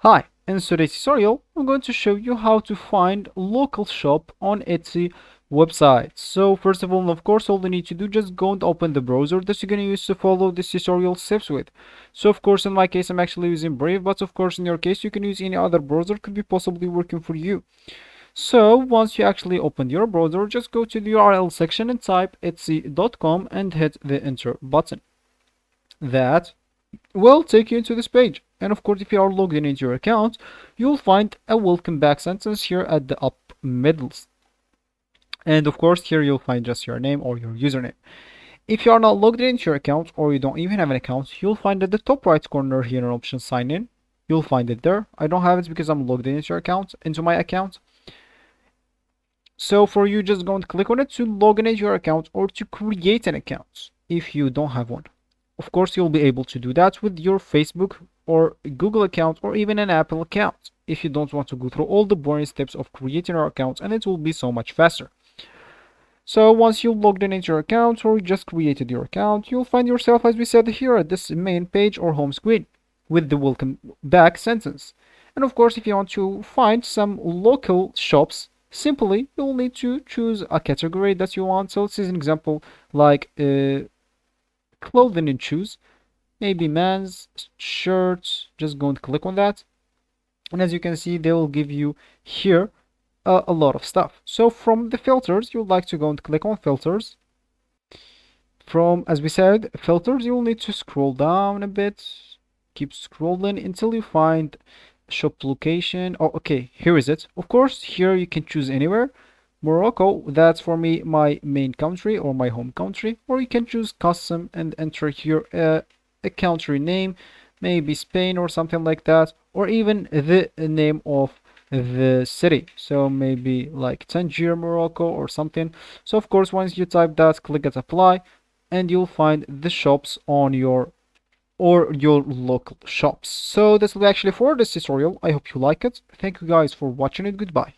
Hi, in today's tutorial, I'm going to show you how to find local shop on Etsy website. So first of all, of course, all you need to do just go and open the browser that you're going to use to follow this tutorial steps with. So of course, in my case, I'm actually using Brave, but of course, in your case, you can use any other browser could be possibly working for you. So once you actually open your browser, just go to the URL section and type etsy.com and hit the enter button. That will take you into this page. And of course, if you are logged in into your account, you'll find a welcome back sentence here at the up middle. And of course, here you'll find just your name or your username. If you are not logged in into your account or you don't even have an account, you'll find at the top right corner here an option sign in. You'll find it there. I don't have it because I'm logged in into my account. So for you, just go and click on it to log in into your account or to create an account if you don't have one. Of course, you'll be able to do that with your Facebook or Google account or even an Apple account if you don't want to go through all the boring steps of creating your account, and it will be so much faster. So once you logged in into your account or just created your account, you'll find yourself, as we said, here at this main page or home screen with the welcome back sentence. And of course, if you want to find some local shops, simply you'll need to choose a category that you want. So this is an example like clothing and shoes, maybe men's shirts. Just go and click on that, and as you can see, they will give you here a lot of stuff. So from the filters, you'd like to go and click on filters. From, as we said, filters, you'll need to scroll down a bit, keep scrolling until you find shop location. Oh, okay, here is it. Of course, here you can choose anywhere. Morocco, that's for me my main country or my home country, or you can choose custom and enter here a country name, maybe Spain or something like that, or even the name of the city, so maybe like Tangier, Morocco or something. So of course, once you type that, click at apply, and you'll find the shops on your local shops. So this will be actually for this tutorial. I hope you like it. Thank you guys for watching it. Goodbye.